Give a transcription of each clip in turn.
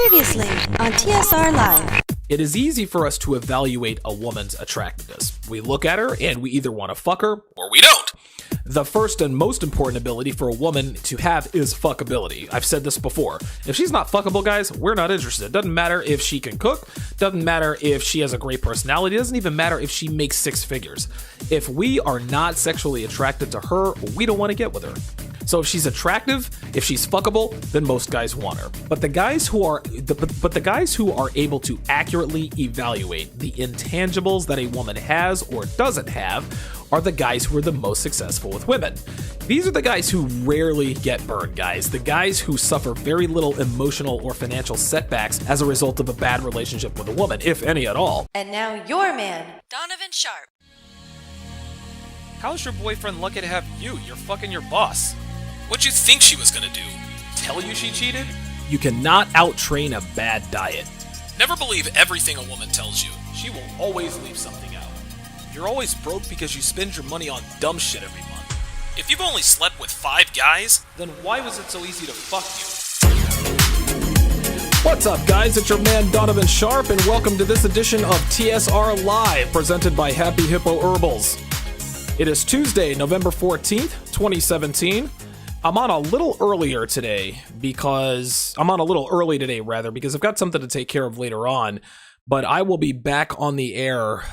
Previously on TSR Live. It is easy for us to evaluate a woman's attractiveness. We look at her and we either want to fuck her or we don't. The first and most important ability for a woman to have is fuckability. I've said this before. If she's not fuckable, guys, we're not interested. Doesn't matter if she can cook. Doesn't matter if she has a great personality. Doesn't even matter if she makes six figures. If we are not sexually attracted to her, we don't want to get with her. So if she's attractive, if she's fuckable, then most guys want her. But the guys who are able to accurately evaluate the intangibles that a woman has or doesn't have are the guys who are the most successful with women. These are the guys who rarely get burned, guys. The guys who suffer very little emotional or financial setbacks as a result of a bad relationship with a woman, if any at all. And now your man, Donovan Sharp. How's your boyfriend lucky to have you? You're fucking your boss. What'd you think she was gonna do? Tell you she cheated? You cannot out-train a bad diet. Never believe everything a woman tells you. She will always leave something out. You're always broke because you spend your money on dumb shit every month. If you've only slept with 5 guys, then why was it so easy to fuck you? What's up, guys? It's your man Donovan Sharp, and welcome to this edition of TSR Live, presented by Happy Hippo Herbals. It is Tuesday, November 14th, 2017. I'm on a little early today because I've got something to take care of later on, but I will be back on the air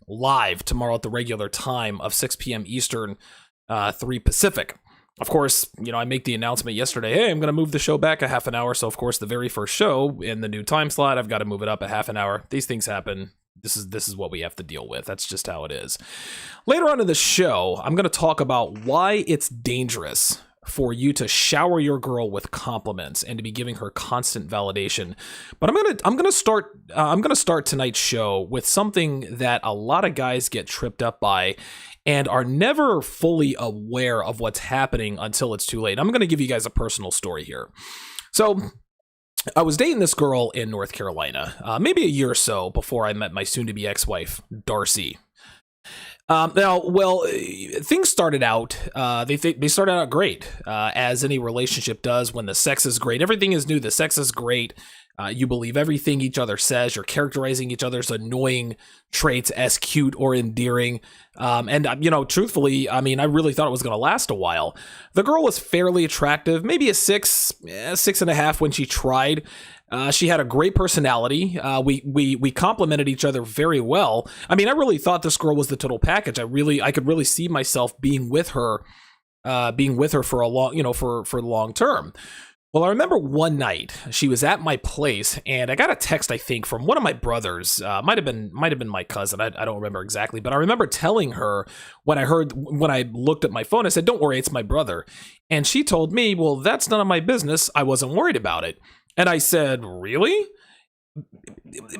live tomorrow at the regular time of 6 p.m. Eastern, 3 Pacific. Of course, I make the announcement yesterday, hey, I'm going to move the show back a half an hour, so of course the very first show in the new time slot, I've got to move it up a half an hour. These things happen. This is what we have to deal with. That's just how it is. Later on in the show, I'm going to talk about why it's dangerous for you to shower your girl with compliments and to be giving her constant validation. But I'm gonna start tonight's show with something that a lot of guys get tripped up by and are never fully aware of what's happening until it's too late. I'm gonna give you guys a personal story here. So I was dating this girl in North Carolina, maybe a year or so before I met my soon-to-be ex-wife, Darcy. Things started out, they started out great, as any relationship does when the sex is great. Everything is new, the sex is great. You believe everything each other says. You're characterizing each other's annoying traits as cute or endearing. Truthfully, I really thought it was going to last a while. The girl was fairly attractive, maybe a 6.5 when she tried. She had a great personality. We complemented each other very well. I really thought this girl was the total package. I could really see myself being with her for a long, for the long term. Well, I remember one night she was at my place and I got a text, I think, from one of my brothers. Might have been my cousin. I don't remember exactly, but I remember telling her when I looked at my phone, I said, "Don't worry, it's my brother." And she told me, "Well, that's none of my business. I wasn't worried about it." And I said, "Really?"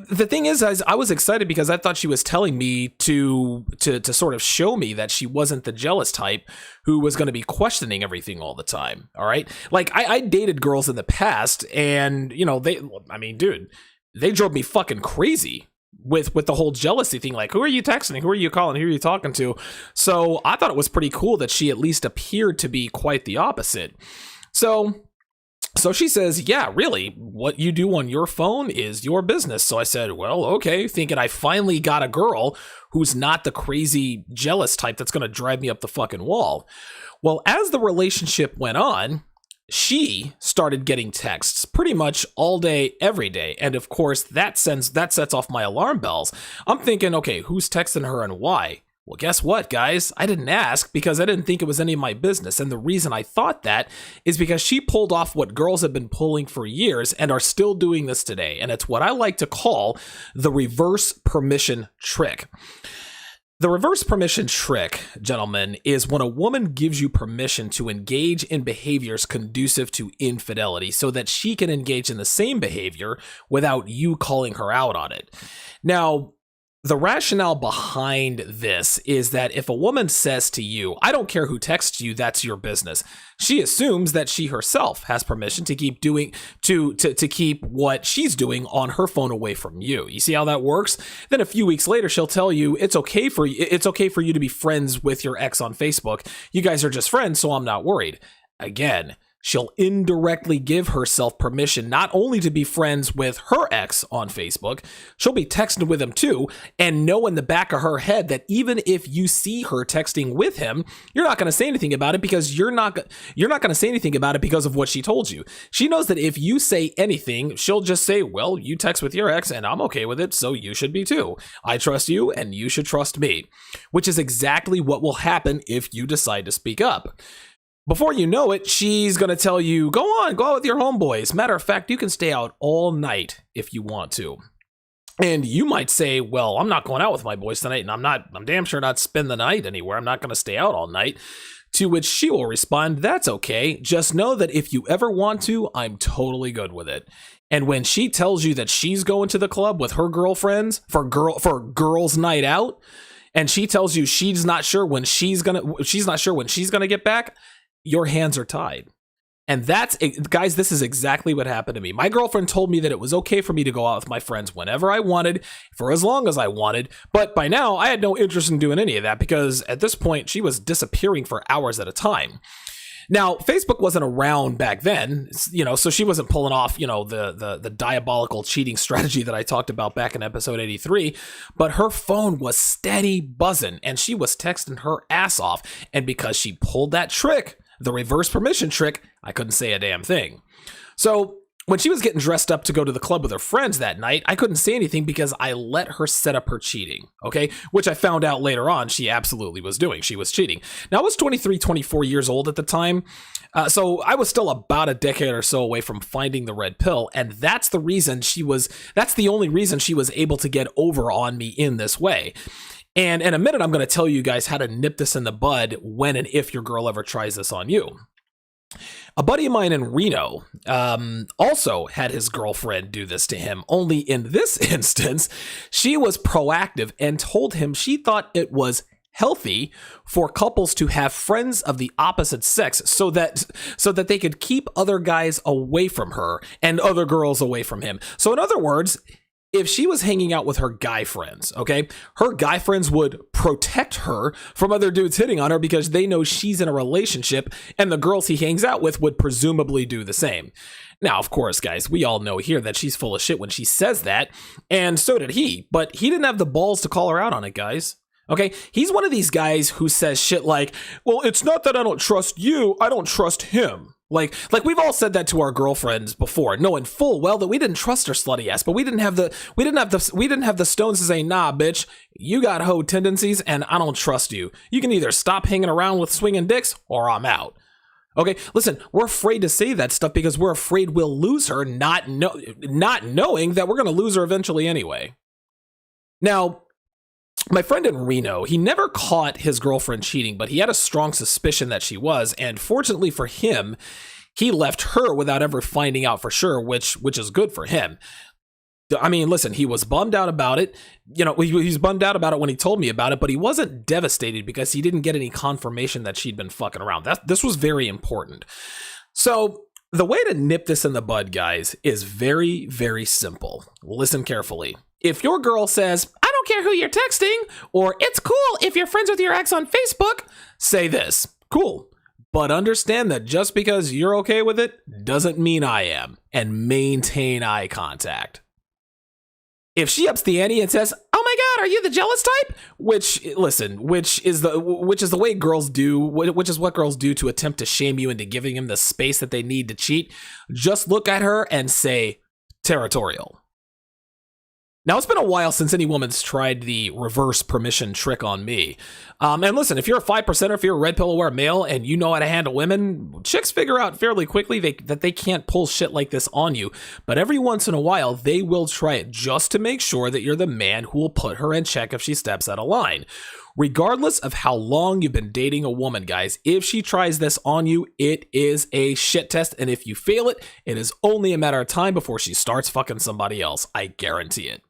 The thing is, I was excited because I thought she was telling me to sort of show me that she wasn't the jealous type who was going to be questioning everything all the time. All right. Like I dated girls in the past and, they drove me fucking crazy with the whole jealousy thing. Like, who are you texting? Who are you calling? Who are you talking to? So I thought it was pretty cool that she at least appeared to be quite the opposite. So she says, "Yeah, really, what you do on your phone is your business." So I said, "Well, okay," thinking I finally got a girl who's not the crazy jealous type that's going to drive me up the fucking wall. Well, as the relationship went on, she started getting texts pretty much all day, every day. And of course, that sets off my alarm bells. I'm thinking, okay, who's texting her and why? Well, guess what, guys? I didn't ask because I didn't think it was any of my business. And the reason I thought that is because she pulled off what girls have been pulling for years and are still doing this today. And it's what I like to call the reverse permission trick. The reverse permission trick, gentlemen, is when a woman gives you permission to engage in behaviors conducive to infidelity so that she can engage in the same behavior without you calling her out on it. Now, the rationale behind this is that if a woman says to you, "I don't care who texts you, that's your business," she assumes that she herself has permission to keep keep what she's doing on her phone away from you. You see how that works? Then a few weeks later, she'll tell you it's okay for you to be friends with your ex on Facebook. You guys are just friends, so I'm not worried. Again, she'll indirectly give herself permission not only to be friends with her ex on Facebook, she'll be texting with him too, and know in the back of her head that even if you see her texting with him, you're not going to say anything about it because you're not going to say anything about it because of what she told you. She knows that if you say anything, she'll just say, well, you text with your ex and I'm okay with it, so you should be too. I trust you and you should trust me, which is exactly what will happen if you decide to speak up. Before you know it, she's going to tell you, go on, go out with your homeboys. Matter of fact, you can stay out all night if you want to. And you might say, well, I'm not going out with my boys tonight, and I'm damn sure not spend the night anywhere. I'm not going to stay out all night. To which she will respond, that's okay. Just know that if you ever want to, I'm totally good with it. And when she tells you that she's going to the club with her girlfriends for girls' night out, and she tells you she's not sure when she's gonna get back, your hands are tied. And that's, guys, this is exactly what happened to me. My girlfriend told me that it was okay for me to go out with my friends whenever I wanted, for as long as I wanted. But by now, I had no interest in doing any of that because at this point, she was disappearing for hours at a time. Now, Facebook wasn't around back then, so she wasn't pulling off, the diabolical cheating strategy that I talked about back in episode 83, but her phone was steady buzzing and she was texting her ass off. And because she pulled that trick, the reverse permission trick, I couldn't say a damn thing. So when she was getting dressed up to go to the club with her friends that night, I couldn't say anything because I let her set up her cheating, okay? Which I found out later on she absolutely was doing. She was cheating. Now, I was 23, 24 years old at the time, so I was still about a decade or so away from finding the red pill, and that's the only reason she was able to get over on me in this way. And in a minute, I'm going to tell you guys how to nip this in the bud when and if your girl ever tries this on you. A buddy of mine in Reno also had his girlfriend do this to him, only in this instance, she was proactive and told him she thought it was healthy for couples to have friends of the opposite sex so that they could keep other guys away from her and other girls away from him. So in other words, if she was hanging out with her guy friends, okay, her guy friends would protect her from other dudes hitting on her because they know she's in a relationship and the girls he hangs out with would presumably do the same. Now, of course, guys, we all know here that she's full of shit when she says that, and so did he, but he didn't have the balls to call her out on it, guys. Okay, he's one of these guys who says shit like, well, it's not that I don't trust you, I don't trust him. Like we've all said that to our girlfriends before, knowing full well that we didn't trust her slutty ass, but we didn't have the stones to say, nah, bitch, you got hoe tendencies and I don't trust you. You can either stop hanging around with swinging dicks or I'm out. Okay, listen, we're afraid to say that stuff because we're afraid we'll lose her, not knowing that we're going to lose her eventually anyway. Now, my friend in Reno, he never caught his girlfriend cheating, but he had a strong suspicion that she was, and fortunately for him, he left her without ever finding out for sure, which is good for him. I mean, listen, he was bummed out about it. He was bummed out about it when he told me about it, but he wasn't devastated because he didn't get any confirmation that she'd been fucking around. This was very important. So the way to nip this in the bud, guys, is very, very simple. Listen carefully. If your girl says, I don't care who you're texting, or it's cool if you're friends with your ex on Facebook, say this, cool. But understand that just because you're okay with it doesn't mean I am, and maintain eye contact. If she ups the ante and says, oh my God, are you the jealous type? Which is the way girls do, which is what girls do to attempt to shame you into giving them the space that they need to cheat, just look at her and say, territorial. Now, it's been a while since any woman's tried the reverse permission trick on me. And listen, if you're a 5%er, if you're a red pill aware male and you know how to handle women, chicks figure out fairly quickly that they can't pull shit like this on you. But every once in a while, they will try it just to make sure that you're the man who will put her in check if she steps out of line. Regardless of how long you've been dating a woman, guys, if she tries this on you, it is a shit test. And if you fail it, it is only a matter of time before she starts fucking somebody else. I guarantee it.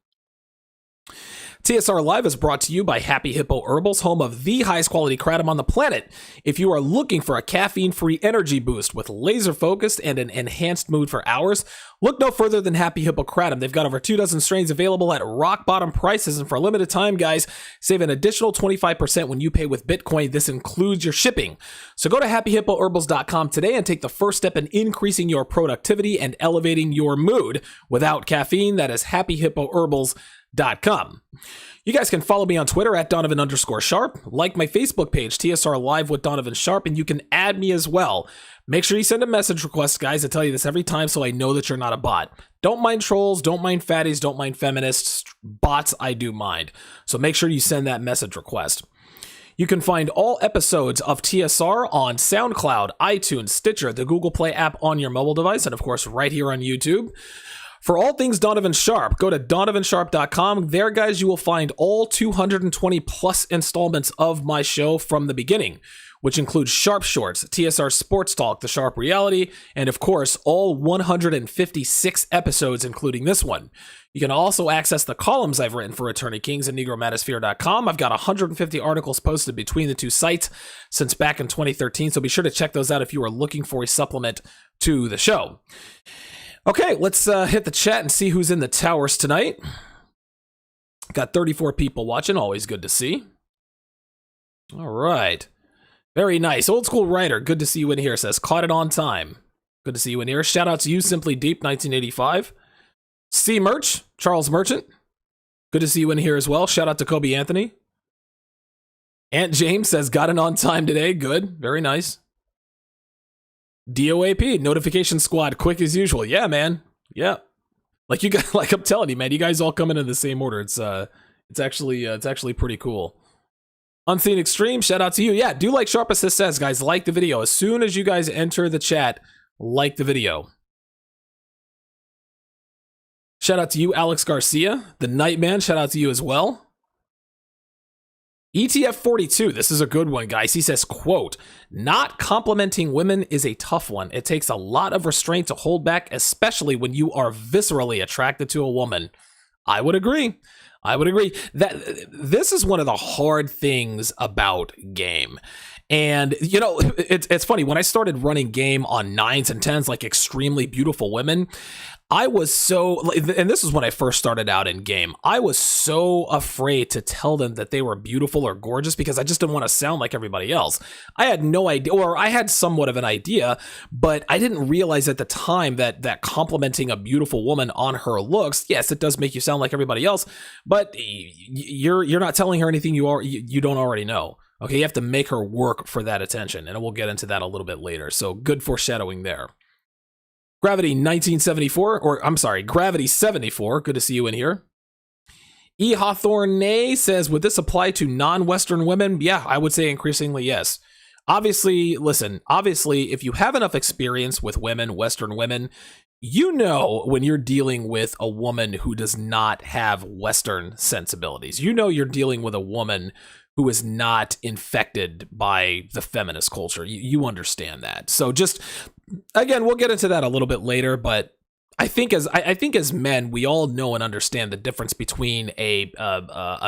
TSR Live is brought to you by Happy Hippo Herbals, home of the highest quality kratom on the planet. If you are looking for a caffeine-free energy boost with laser focus and an enhanced mood for hours, look no further than Happy Hippo Kratom. They've got over 24 strains available at rock bottom prices, and for a limited time, guys, save an additional 25% when you pay with Bitcoin. This includes your shipping. So go to happyhippoherbals.com today and take the first step in increasing your productivity and elevating your mood without caffeine. That is happyhippoherbals.com. You guys can follow me on Twitter at Donovan_Sharp, like my Facebook page, TSR Live with Donovan Sharp, and you can add me as well. Make sure you send a message request, guys. I tell you this every time so I know that you're not a bot. Don't mind trolls, don't mind fatties, don't mind feminists. Bots, I do mind. So make sure you send that message request. You can find all episodes of TSR on SoundCloud, iTunes, Stitcher, the Google Play app on your mobile device, and of course right here on YouTube. For all things Donovan Sharp, go to donovansharp.com. There, guys, you will find all 220 plus installments of my show from the beginning, which includes Sharp Shorts, TSR Sports Talk, The Sharp Reality, and of course, all 156 episodes, including this one. You can also access the columns I've written for Attorney Kings and NegroManosphere.com. I've got 150 articles posted between the two sites since back in 2013, so be sure to check those out if you are looking for a supplement to the show. Okay, let's hit the chat and see who's in the towers tonight. Got 34 people watching, always good to see. All right. Very nice. Old School Writer, good to see you in here, says, caught it on time. Good to see you in here. Shout out to you, Simply Deep, 1985. C Merch, Charles Merchant. Good to see you in here as well. Shout out to Kobe Anthony. Aunt James says, got it on time today. Good. Very nice. DOAP, Notification Squad, quick as usual. Yeah, man. Yeah. Like you guys, like I'm telling you, man, you guys all come in the same order. It's actually pretty cool. Unseen Extreme, shout out to you. Yeah, do like Sharp Assist says, guys, like the video. As soon as you guys enter the chat, like the video. Shout out to you, Alex Garcia. The Nightman, shout out to you as well. ETF42, this is a good one, guys. He says, quote, not complimenting women is a tough one. It takes a lot of restraint to hold back, especially when you are viscerally attracted to a woman. I would agree. That this is one of the hard things about game. And, you know, it's funny. When I started running game on 9s and 10s, like extremely beautiful women, I was so, and this is when I first started out in game, I was so afraid to tell them that they were beautiful or gorgeous because I just didn't want to sound like everybody else. I had no idea, or I had somewhat of an idea, but I didn't realize at the time that complimenting a beautiful woman on her looks, yes, it does make you sound like everybody else, but you're not telling her anything you don't already know. Okay, you have to make her work for that attention, and we'll get into that a little bit later. So good foreshadowing there. Gravity 1974, or I'm sorry, Gravity 74. Good to see you in here. E. Hawthorne says, would this apply to non-Western women? Yeah, I would say increasingly yes. Obviously, listen, if you have enough experience with women, Western women, you know when you're dealing with a woman who does not have Western sensibilities. You know you're dealing with a woman who is not infected by the feminist culture. You understand that. So just, again, we'll get into that a little bit later, but I think as men, we all know and understand the difference between a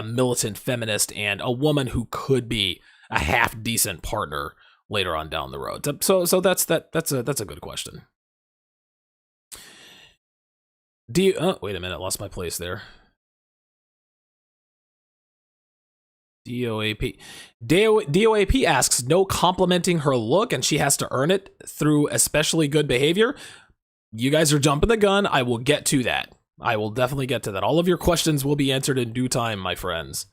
militant feminist and a woman who could be a half decent partner later on down the road. So that's a good question. Wait a minute, lost my place there. DOAP asks, no complimenting her look and she has to earn it through especially good behavior. You guys are jumping the gun. I will get to that. I will definitely get to that. All of your questions will be answered in due time, my friends.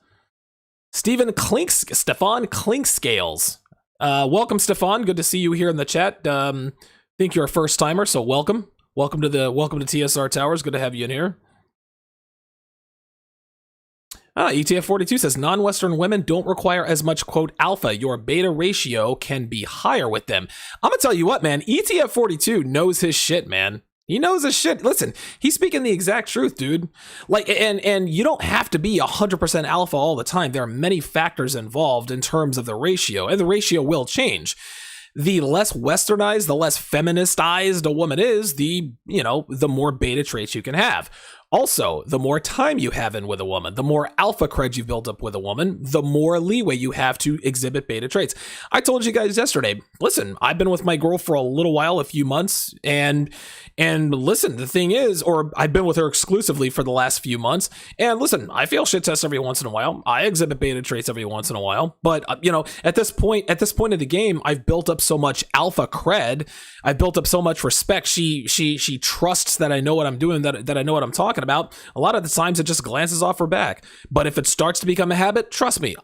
Stefan Clinkscales. Welcome, Stefan. Good to see you here in the chat. Think you're a first timer, so welcome. Welcome to TSR Towers. Good to have you in here. ETF42 says, non-Western women don't require as much, quote, alpha. Your beta ratio can be higher with them. I'm going to tell you what, man. ETF42 knows his shit, man. He knows his shit. Listen, he's speaking the exact truth, dude. Like, and you don't have to be 100% alpha all the time. There are many factors involved in terms of the ratio, and the ratio will change. The less westernized, the less feministized a woman is, the more beta traits you can have. Also, the more time you have in with a woman, the more alpha cred you've built up with a woman, the more leeway you have to exhibit beta traits. I told you guys yesterday, listen, I've been with my girl for a little while, a few months, and listen, the thing is, or I've been with her exclusively for the last few months, and listen, I fail shit tests every once in a while. I exhibit beta traits every once in a while, but at this point of the game, I've built up so much alpha cred, I've built up so much respect. She trusts that I know what I'm doing, that I know what I'm talking about. A lot of the times it just glances off her back. But if it starts to become a habit, trust me,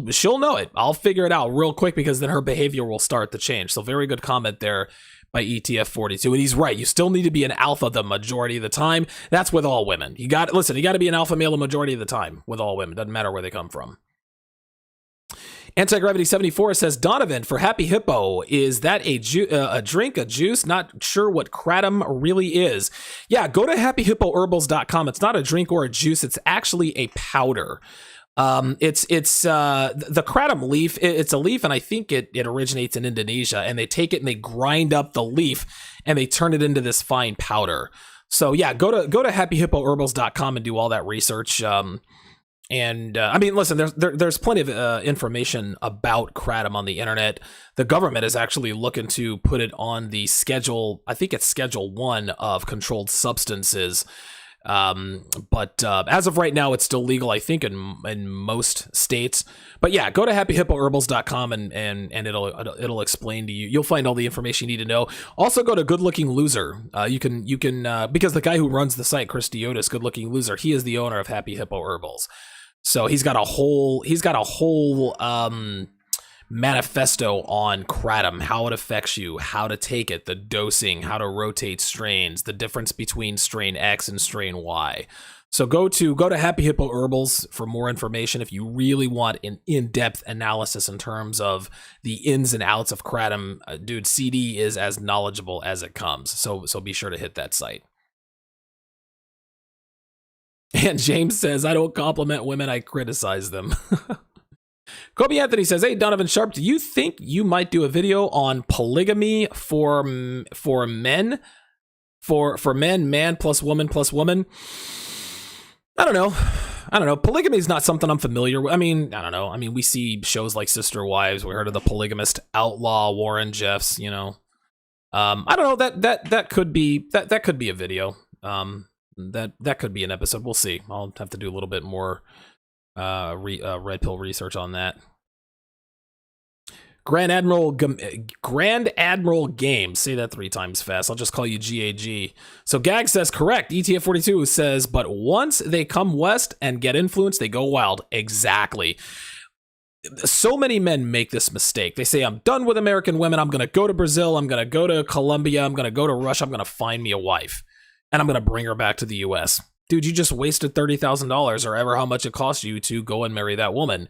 she'll know it. I'll figure it out real quick, because then her behavior will start to change. So very good comment there by ETF42. And he's right. You still need to be an alpha the majority of the time. That's with all women. You got to be an alpha male the majority of the time with all women. Doesn't matter where they come from. Anti-Gravity 74 says, Donovan, for Happy Hippo, is that a drink, a juice? Not sure what kratom really is. Yeah, go to happyhippoherbals.com. It's not a drink or a juice. It's actually a powder. It's the kratom leaf. It's a leaf, and I think it originates in Indonesia, and they take it and they grind up the leaf and they turn it into this fine powder. So yeah, go to happyhippoherbals.com and do all that research. I mean, listen, there's plenty of information about kratom on the internet. The government is actually looking to put it on the schedule. I think it's Schedule 1 of controlled substances. But as of right now, it's still legal, I think, in most states. But yeah, go to happyhippoherbals.com and it'll explain to you. You'll find all the information you need to know. Also, go to Good Looking Loser. You can because the guy who runs the site, Chris Diotis, Good Looking Loser, he is the owner of Happy Hippo Herbals. So he's got a whole manifesto on kratom, how it affects you, how to take it, the dosing, how to rotate strains, the difference between strain X and strain Y. So go to Happy Hippo Herbals for more information if you really want an in-depth analysis in terms of the ins and outs of kratom. Dude, CD is as knowledgeable as it comes. So be sure to hit that site. And James says, I don't compliment women, I criticize them. Kobe Anthony says, hey, Donovan Sharp, do you think you might do a video on polygamy for men? For men, man plus woman plus woman? I don't know. Polygamy is not something I'm familiar with. I mean, I don't know. I mean, we see shows like Sister Wives. We heard of the polygamist outlaw Warren Jeffs, I don't know. That could be a video. That could be an episode. We'll see. I'll have to do a little bit more red pill research on that. Grand Admiral Games. Say that 3 times fast. I'll just call you GAG. So Gag says correct. ETF42 says, but once they come west and get influence, they go wild. Exactly. So many men make this mistake. They say, I'm done with American women. I'm going to go to Brazil. I'm going to go to Colombia. I'm going to go to Russia. I'm going to find me a wife. And I'm going to bring her back to the U.S. Dude, you just wasted $30,000 or ever how much it cost you to go and marry that woman.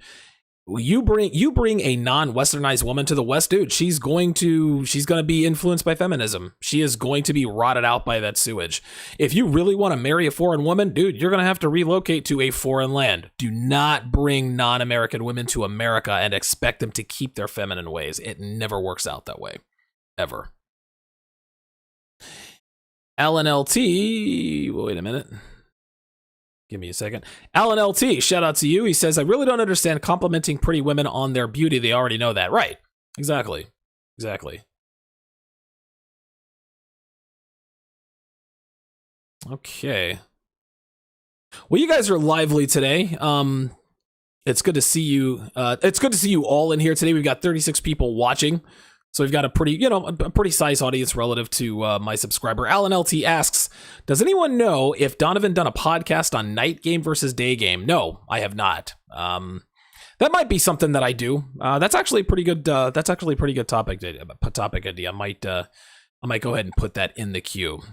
You bring a non-Westernized woman to the West, dude. She's going to be influenced by feminism. She is going to be rotted out by that sewage. If you really want to marry a foreign woman, dude, you're going to have to relocate to a foreign land. Do not bring non-American women to America and expect them to keep their feminine ways. It never works out that way. Ever. LNLT, wait a minute. Give me a second. Alan LT, shout out to you. He says, I really don't understand complimenting pretty women on their beauty. They already know that. Right. Exactly. Okay. Well, you guys are lively today. It's good to see you. It's good to see you all in here today. We've got 36 people watching. So we've got a pretty sized audience relative to my subscriber. Alan LT asks, does anyone know if Donovan done a podcast on night game versus day game? No, I have not. That might be something that I do. That's actually a pretty good. That's actually a pretty good topic idea. I might go ahead and put that in the queue.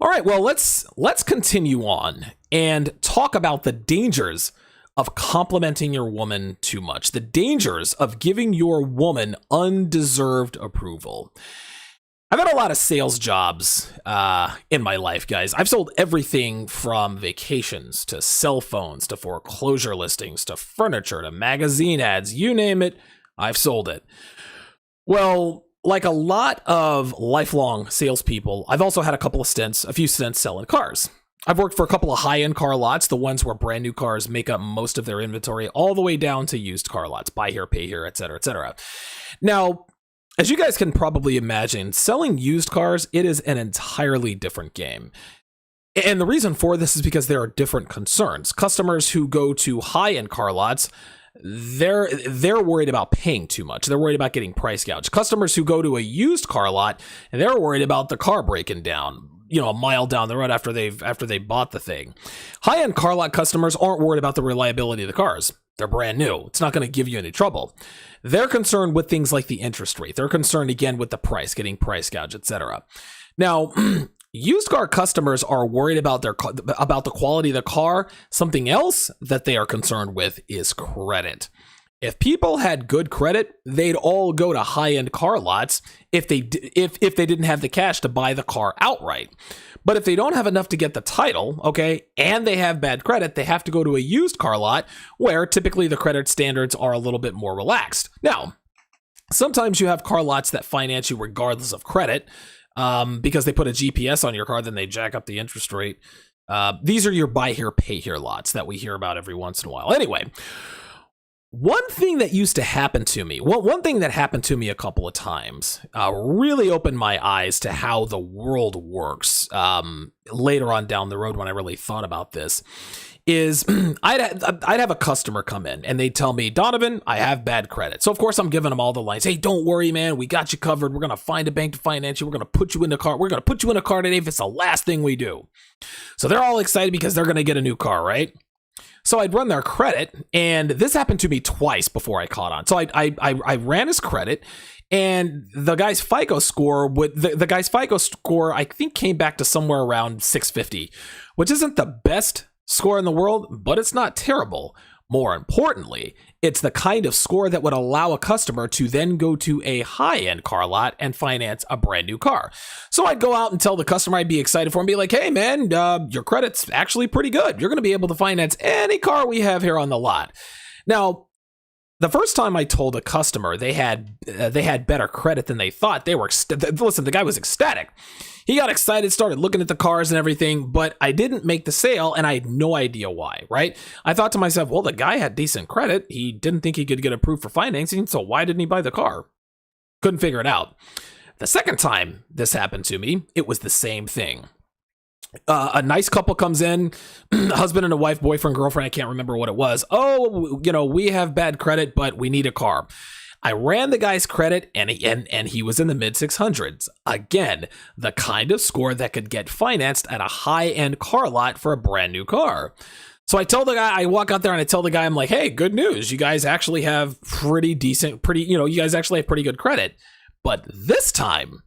All right. Well, let's continue on and talk about the dangers of complimenting your woman too much, the dangers of giving your woman undeserved approval. I've had a lot of sales jobs in my life, guys. I've sold everything from vacations to cell phones to foreclosure listings to furniture to magazine ads, you name it, I've sold it. Well, like a lot of lifelong salespeople, I've also had a few stints selling cars. I've worked for a couple of high-end car lots, the ones where brand new cars make up most of their inventory, all the way down to used car lots, buy here, pay here, et cetera, et cetera. Now, as you guys can probably imagine, selling used cars, it is an entirely different game. And the reason for this is because there are different concerns. Customers who go to high-end car lots, they're worried about paying too much. They're worried about getting price gouged. Customers who go to a used car lot, they're worried about the car breaking down, a mile down the road after they bought the thing. High-end car lot customers aren't worried about the reliability of the cars. They're brand new. It's not going to give you any trouble. They're concerned with things like the interest rate. They're concerned again with the price, getting price gouged, etc. Now, used car customers are worried about the quality of the car. Something else that they are concerned with is credit. If people had good credit, they'd all go to high-end car lots if they didn't have the cash to buy the car outright. But if they don't have enough to get the title, okay, and they have bad credit, they have to go to a used car lot where typically the credit standards are a little bit more relaxed. Now, sometimes you have car lots that finance you regardless of credit, because they put a GPS on your car, then they jack up the interest rate. These are your buy here, pay here lots that we hear about every once in a while. Anyway, one thing that used to happen to me, one thing that happened to me a couple of times, really opened my eyes to how the world works later on down the road when I really thought about this, is I'd have a customer come in and they'd tell me, Donovan, I have bad credit. So of course I'm giving them all the lines. Hey, don't worry, man. We got you covered. We're going to find a bank to finance you. We're going to put you in the car. We're going to put you in a car today if it's the last thing we do. So they're all excited because they're going to get a new car, right? So I'd run their credit, and this happened to me twice before I caught on. So I ran his credit, and the guy's FICO score I think came back to somewhere around 650, which isn't the best score in the world, but it's not terrible. More importantly, it's the kind of score that would allow a customer to then go to a high-end car lot and finance a brand new car. So I'd go out and tell the customer I'd be excited for and be like, hey man, your credit's actually pretty good. You're going to be able to finance any car we have here on the lot. Now, the first time I told a customer they had better credit than they thought, listen, the guy was ecstatic. He got excited, started looking at the cars and everything, but I didn't make the sale and I had no idea why, right? I thought to myself, well, the guy had decent credit. He didn't think he could get approved for financing, so why didn't he buy the car? Couldn't figure it out. The second time this happened to me, it was the same thing. A nice couple comes in, husband and a wife, boyfriend, girlfriend, I can't remember what it was. Oh, we have bad credit, but we need a car. I ran the guy's credit and he was in the mid 600s. Again, the kind of score that could get financed at a high-end car lot for a brand new car. So I tell the guy, I walk out there and I tell the guy, I'm like, hey, good news. You guys actually have you guys actually have pretty good credit. But this time,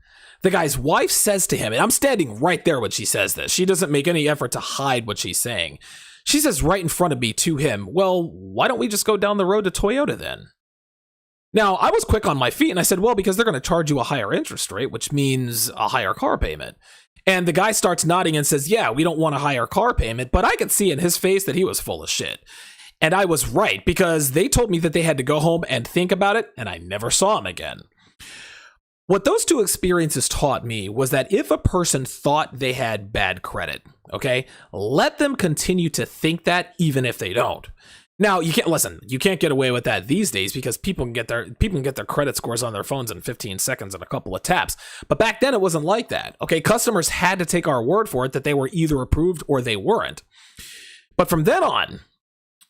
the guy's wife says to him, and I'm standing right there when she says this. She doesn't make any effort to hide what she's saying. She says right in front of me to him, well, why don't we just go down the road to Toyota then? Now, I was quick on my feet and I said, well, because they're going to charge you a higher interest rate, which means a higher car payment. And the guy starts nodding and says, yeah, we don't want a higher car payment, but I could see in his face that he was full of shit. And I was right, because they told me that they had to go home and think about it, and I never saw him again. What those two experiences taught me was that if a person thought they had bad credit, okay, let them continue to think that even if they don't. Now, you can't get away with that these days because people can get their credit scores on their phones in 15 seconds and a couple of taps. But back then it wasn't like that. Okay, customers had to take our word for it that they were either approved or they weren't. But from then on,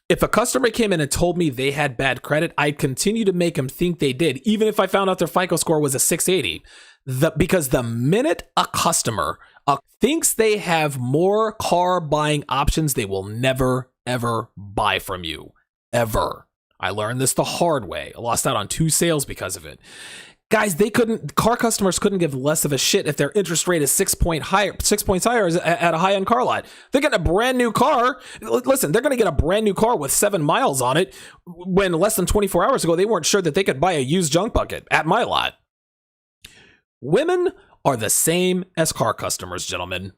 if a customer came in and told me they had bad credit, I'd continue to make them think they did, even if I found out their FICO score was a 680. Because the minute a customer thinks they have more car buying options, they will never, ever buy from you. Ever. I learned this the hard way. I lost out on 2 sales because of it. Guys, car customers couldn't give less of a shit if their interest rate is 6 points higher at a high-end car lot. They're getting a brand new car. Listen, they're going to get a brand new car with 7 miles on it when less than 24 hours ago, they weren't sure that they could buy a used junk bucket at my lot. Women are the same as car customers, gentlemen.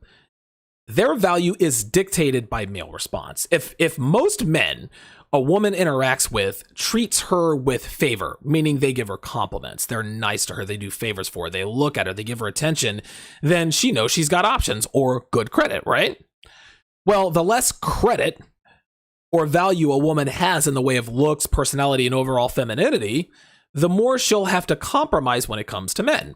Their value is dictated by male response. If most men a woman interacts with treats her with favor, meaning they give her compliments, they're nice to her, they do favors for her, they look at her, they give her attention, then she knows she's got options or good credit, right? Well, the less credit or value a woman has in the way of looks, personality, and overall femininity, the more she'll have to compromise when it comes to men.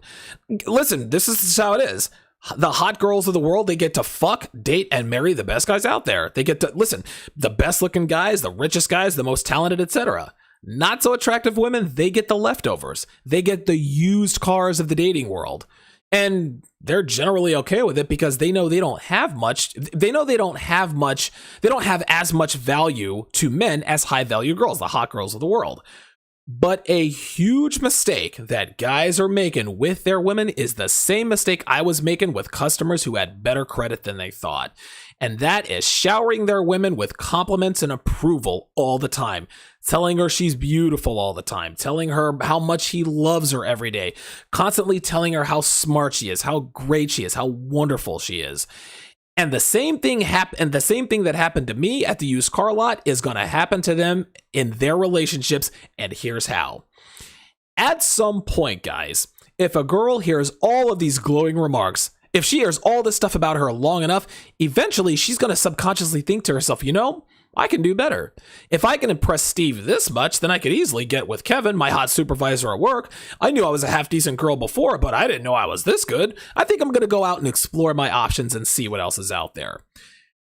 Listen, this is how it is. The hot girls of the world, they get to fuck, date, and marry the best guys out there. They get to, listen, the best looking guys, the richest guys, the most talented, etc. Not so attractive women, they get the leftovers. They get the used cars of the dating world. And they're generally okay with it because they know they don't have much. They know they don't have as much value to men as high value girls, the hot girls of the world. But a huge mistake that guys are making with their women is the same mistake I was making with customers who had better credit than they thought. And that is showering their women with compliments and approval all the time. Telling her she's beautiful all the time. Telling her how much he loves her every day. Constantly telling her how smart she is, how great she is, how wonderful she is. And the same thing that happened to me at the used car lot is going to happen to them in their relationships, and here's how. At some point, guys, if a girl hears all of these glowing remarks, if she hears all this stuff about her long enough, eventually she's going to subconsciously think to herself, you know, I can do better. If I can impress Steve this much, then I could easily get with Kevin, my hot supervisor at work. I knew I was a half-decent girl before, but I didn't know I was this good. I think I'm going to go out and explore my options and see what else is out there.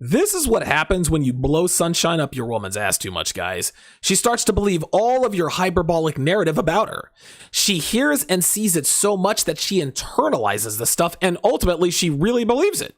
This is what happens when you blow sunshine up your woman's ass too much, guys. She starts to believe all of your hyperbolic narrative about her. She hears and sees it so much that she internalizes the stuff, and ultimately she really believes it.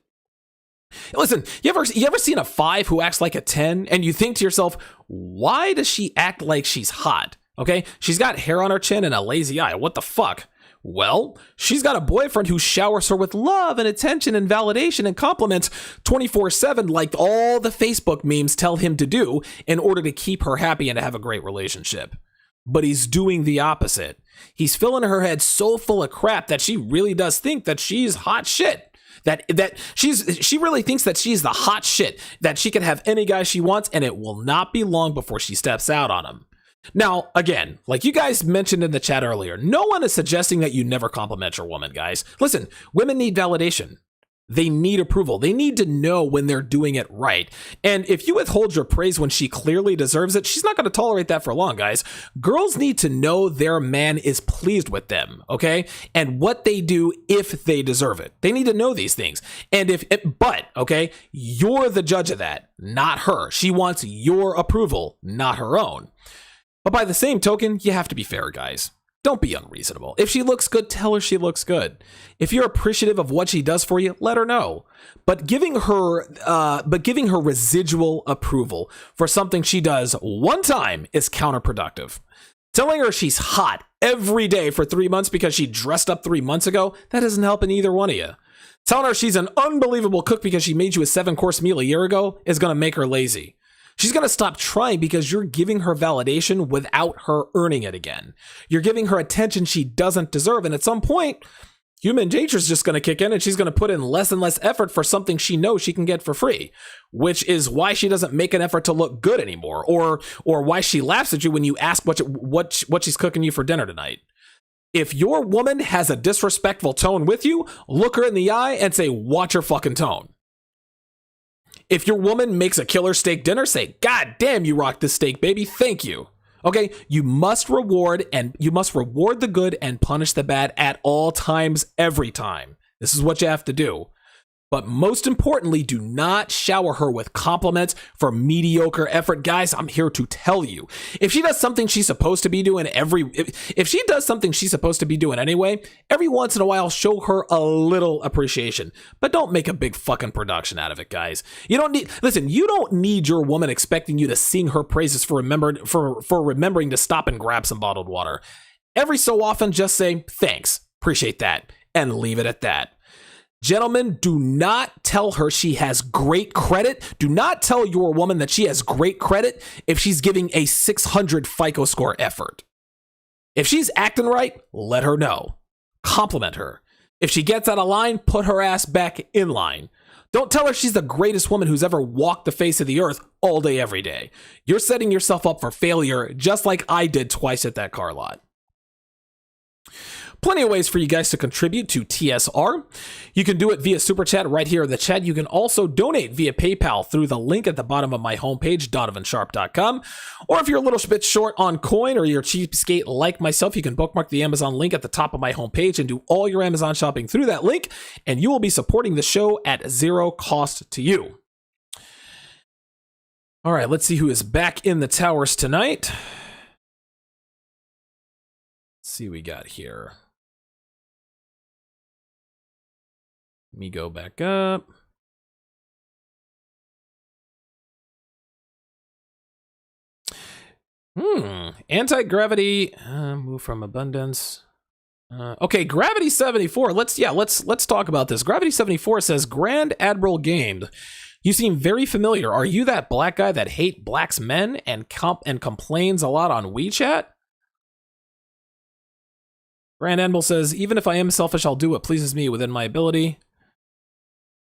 Listen, you ever seen a 5 who acts like a 10 and you think to yourself, why does she act like she's hot? Okay, she's got hair on her chin and a lazy eye. What the fuck? Well, she's got a boyfriend who showers her with love and attention and validation and compliments 24/7 like all the Facebook memes tell him to do in order to keep her happy and to have a great relationship. But he's doing the opposite. He's filling her head so full of crap that she really does think that she's hot shit. That she really thinks that she's the hot shit, that she can have any guy she wants, and it will not be long before she steps out on him. Now, again, like you guys mentioned in the chat earlier, no one is suggesting that you never compliment your woman, guys. Listen, women need validation. They need approval. They need to know when they're doing it right. And if you withhold your praise when she clearly deserves it, she's not going to tolerate that for long, guys. Girls need to know their man is pleased with them, okay? And what they do if they deserve it. They need to know these things. But, okay, you're the judge of that, not her. She wants your approval, not her own. But by the same token, you have to be fair, guys. Don't be unreasonable. If she looks good, tell her she looks good. If you're appreciative of what she does for you, let her know. But giving her residual approval for something she does one time is counterproductive. Telling her she's hot every day for 3 months because she dressed up 3 months ago, that isn't helping either one of you. Telling her she's an unbelievable cook because she made you a 7-course meal a year ago is going to make her lazy. She's going to stop trying because you're giving her validation without her earning it again. You're giving her attention she doesn't deserve. And at some point, human nature's just going to kick in and she's going to put in less and less effort for something she knows she can get for free, which is why she doesn't make an effort to look good anymore, or why she laughs at you when you ask what she's cooking you for dinner tonight. If your woman has a disrespectful tone with you, look her in the eye and say, watch your fucking tone. If your woman makes a killer steak dinner, say, God damn, you rock this steak, baby. Thank you. Okay, you must reward the good and punish the bad at all times, every time. This is what you have to do. But most importantly, do not shower her with compliments for mediocre effort. Guys, I'm here to tell you. If she does something she's supposed to be doing if she does something she's supposed to be doing anyway, every once in a while, show her a little appreciation. But don't make a big fucking production out of it, guys. You don't need your woman expecting you to sing her praises for remembering to stop and grab some bottled water. Every so often, just say, thanks, appreciate that, and leave it at that. Gentlemen, do not tell her she has great credit. Do not tell your woman that she has great credit if she's giving a 600 FICO score effort. If she's acting right, let her know. Compliment her. If she gets out of line, put her ass back in line. Don't tell her she's the greatest woman who's ever walked the face of the earth all day, every day. You're setting yourself up for failure, just like I did twice at that car lot. Plenty of ways for you guys to contribute to TSR. You can do it via Super Chat right here in the chat. You can also donate via PayPal through the link at the bottom of my homepage, donovansharp.com. Or if you're a little bit short on coin or you're a cheapskate like myself, you can bookmark the Amazon link at the top of my homepage and do all your Amazon shopping through that link, and you will be supporting the show at zero cost to you. All right, let's see who is back in the towers tonight. Let's see what we got here. Let me go back up. Anti-gravity, move from abundance. Okay, Gravity 74. Let's talk about this. Gravity 74 says, Grand Admiral Gamed, you seem very familiar. Are you that black guy that hate blacks men and complains a lot on WeChat? Grand Admiral says, even if I am selfish, I'll do what pleases me within my ability.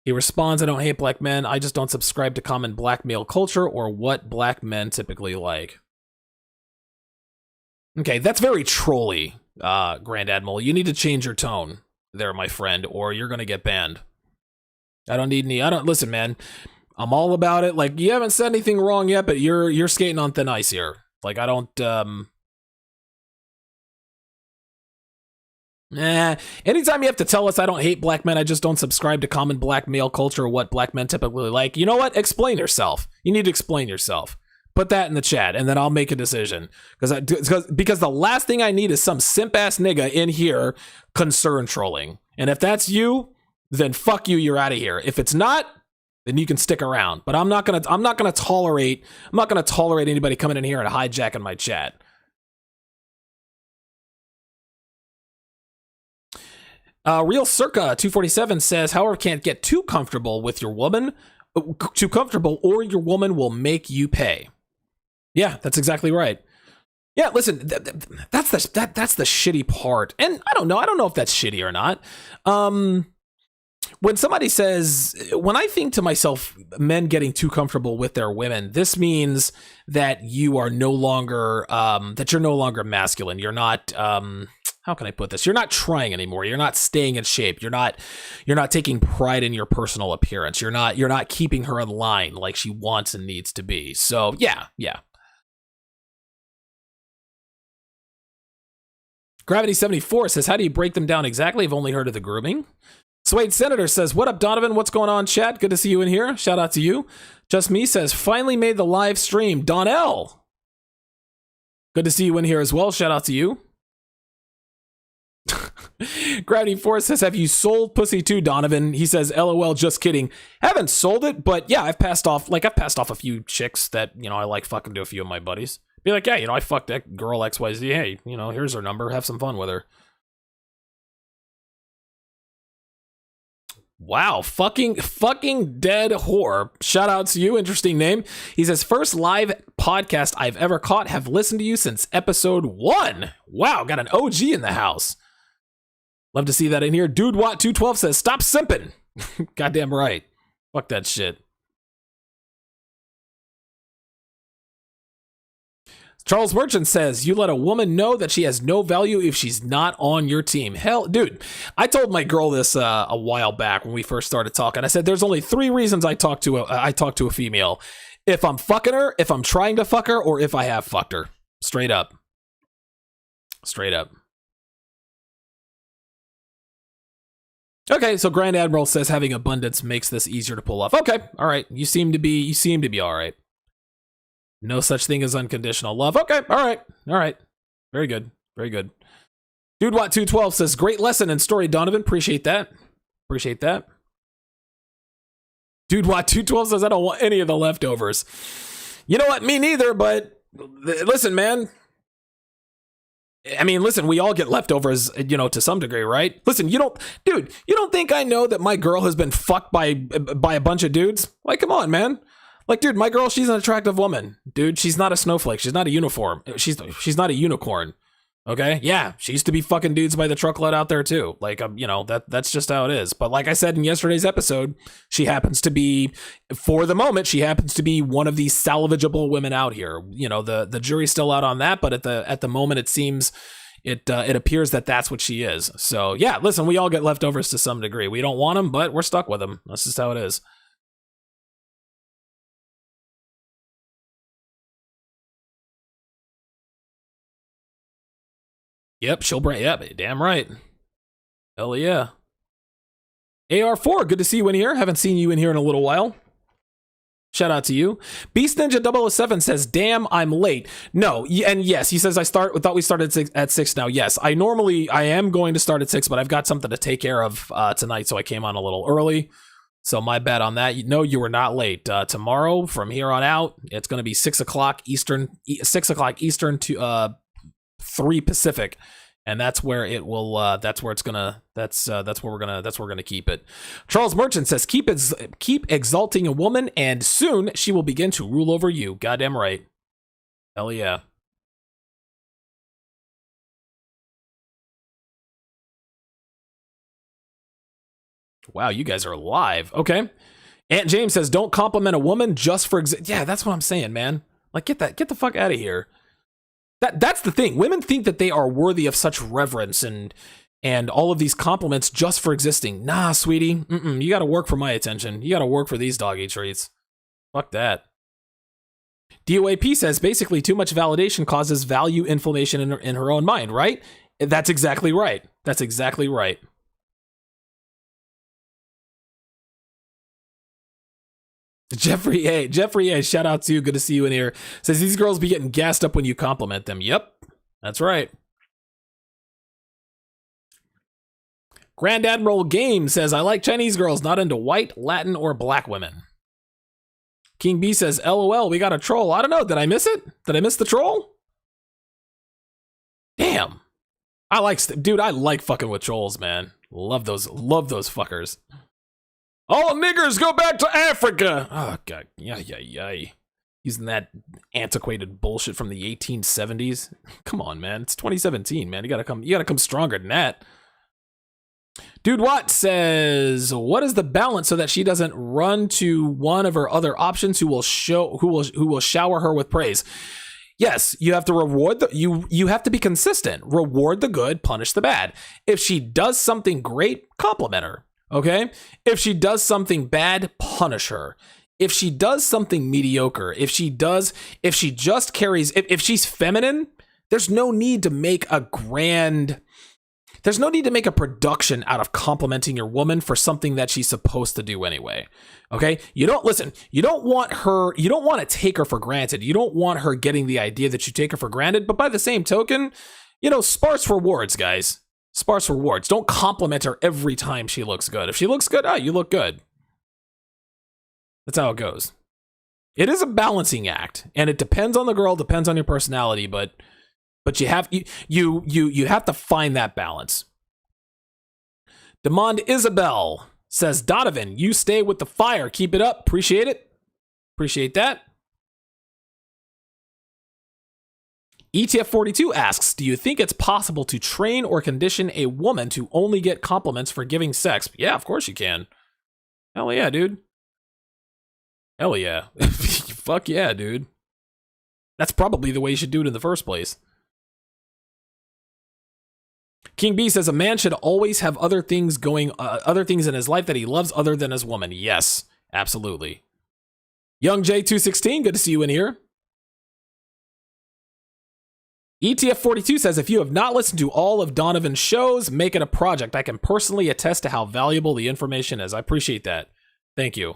He responds, I don't hate black men. I just don't subscribe to common black male culture or what black men typically like. Okay, that's very trolly, Grand Admiral. You need to change your tone there, my friend, or you're going to get banned. Listen, man, I'm all about it. Like, you haven't said anything wrong yet, but you're skating on thin ice here. Like, anytime you have to tell us I don't hate black men, I just don't subscribe to common black male culture or what black men typically like. You know what? Explain yourself. You need to explain yourself. Put that in the chat, and then I'll make a decision. Because the last thing I need is some simp-ass nigga in here concern trolling. And if that's you, then fuck you, you're out of here. If it's not, then you can stick around. But I'm not gonna tolerate anybody coming in here and hijacking my chat. Real Circa 247 says, however, can't get too comfortable with your woman, or your woman will make you pay. Yeah, that's exactly right. Yeah, listen, that's the shitty part, and I don't know if that's shitty or not. When I think to myself, men getting too comfortable with their women, this means that you are no longer masculine. You're not. How can I put this? You're not trying anymore. You're not staying in shape. You're not taking pride in your personal appearance. You're not keeping her in line like she wants and needs to be. So yeah. Gravity 74 says, how do you break them down exactly? I've only heard of the grooming. Swade Senator says, what up, Donovan? What's going on, chat? Good to see you in here. Shout out to you. Just Me says, finally made the live stream. Donnell. Good to see you in here as well. Shout out to you. Gravity Force says, have you sold pussy too, Donovan? He says, LOL, just kidding. Haven't sold it, but yeah, I've passed off a few chicks that, I like fucking to a few of my buddies. Be like, yeah, I fucked that girl XYZ. Hey, here's her number. Have some fun with her. Wow, fucking dead whore. Shout out to you, interesting name. He says, first live podcast I've ever caught. Have listened to you since episode 1. Wow, got an OG in the house. Love to see that in here. Dude Watt 212 says, stop simping. Goddamn right. Fuck that shit. Charles Merchant says, you let a woman know that she has no value if she's not on your team. Hell, dude, I told my girl this a while back when we first started talking. I said, there's only 3 reasons I talk to a female. If I'm fucking her, if I'm trying to fuck her, or if I have fucked her. Straight up. Okay, so Grand Admiral says having abundance makes this easier to pull off. Okay, all right. You seem to be all right. No such thing as unconditional love. Okay, all right. Very good. Dude Watt 212 says, great lesson and story, Donovan. Appreciate that. Dude Watt 212 says, I don't want any of the leftovers. You know what? Me neither, but listen, man. I mean, listen, we all get leftovers, to some degree, right? Listen, you don't think I know that my girl has been fucked by a bunch of dudes? Like, come on, man. Like, dude, my girl, she's an attractive woman. Dude, she's not a snowflake. She's not a uniform. She's not a unicorn. Okay, yeah, she used to be fucking dudes by the truckload out there too. Like, that's just how it is. But like I said in yesterday's episode, she happens to be, for the moment, she happens to be one of these salvageable women out here. The jury's still out on that, but at the moment, it seems it appears that that's what she is. So yeah, listen, we all get leftovers to some degree. We don't want them, but we're stuck with them. That's just how it is. Yep, she'll bring. Yep, damn right. Hell yeah. AR4, good to see you in here. Haven't seen you in here in a little while. Shout out to you. Beast Ninja 007 says, damn, I'm late. No, and yes, he says, thought we started at 6 now. Yes, I am going to start at 6, but I've got something to take care of tonight, so I came on a little early. So my bad on that. No, you were not late. Tomorrow, from here on out, it's going to be 6 o'clock Eastern, 6 o'clock Eastern to 3 Pacific. And that's where it will. That's where we're gonna keep it. Charles Merchant says, "Keep exalting a woman, and soon she will begin to rule over you." Goddamn right. Hell yeah. Wow, you guys are live. Okay. Aunt James says, "Don't compliment a woman just for yeah." That's what I'm saying, man. Like, get the fuck out of here. That's the thing. Women think that they are worthy of such reverence and all of these compliments just for existing. Nah, sweetie. You got to work for my attention. You got to work for these doggy treats. Fuck that. DOAP says, basically, too much validation causes value inflammation in her own mind, right? That's exactly right. That's exactly right. Jeffrey A, shout out to you. Good to see you in here. Says, these girls be getting gassed up when you compliment them. Yep, that's right. Grand Admiral Game says, I like Chinese girls, not into white, Latin, or black women. King B says, LOL, we got a troll. I don't know. Did I miss it? Did I miss the troll? Damn. I like fucking with trolls, man. Love those fuckers. All niggers go back to Africa. Oh, God. Yeah. Using that antiquated bullshit from the 1870s. Come on, man. It's 2017, man. You gotta come stronger than that. Dude Watt says, what is the balance so that she doesn't run to one of her other options who will shower her with praise? Yes, you have to reward you have to be consistent. Reward the good, punish the bad. If she does something great, compliment her. Okay? If she does something bad, punish her. If she does something mediocre, if she's feminine, there's no need to make a production out of complimenting your woman for something that she's supposed to do anyway. Okay? You don't want to take her for granted. You don't want her getting the idea that you take her for granted, but by the same token, sparse rewards, guys. Sparse rewards. Don't compliment her every time she looks good. If she looks good, you look good. That's how it goes. It is a balancing act, and it depends on the girl, depends on your personality, but you have to find that balance. Demond Isabel says, Donovan, you stay with the fire. Keep it up. Appreciate it. Appreciate that. ETF42 asks, do you think it's possible to train or condition a woman to only get compliments for giving sex? Yeah, of course you can. Hell yeah, dude. Hell yeah. Fuck yeah, dude. That's probably the way you should do it in the first place. King B says, a man should always have other things in his life that he loves other than his woman. Yes, absolutely. Young J216, good to see you in here. ETF42 says, if you have not listened to all of Donovan's shows, make it a project. I can personally attest to how valuable the information is. I appreciate that. Thank you.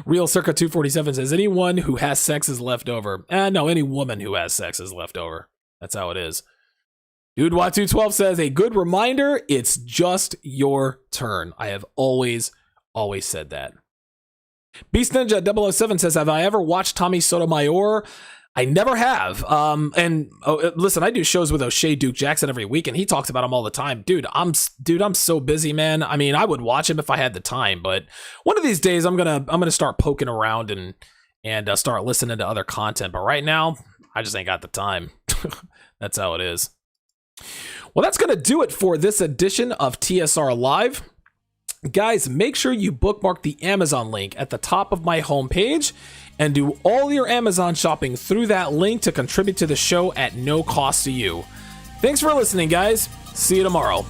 Real Circa 247 says, anyone who has sex is left over. No, any woman who has sex is left over. That's how it is. Dude Y212 says, a good reminder, it's just your turn. I have always said that. Beast Ninja 007 says, have I ever watched Tommy Sotomayor? I never have. Listen, I do shows with O'Shea Duke Jackson every week, and he talks about him all the time. Dude, I'm so busy, man. I mean, I would watch him if I had the time, but one of these days I'm gonna start poking around and start listening to other content. But right now, I just ain't got the time. That's how it is. Well, that's going to do it for this edition of TSR Live. Guys, make sure you bookmark the Amazon link at the top of my homepage and do all your Amazon shopping through that link to contribute to the show at no cost to you. Thanks for listening, guys. See you tomorrow.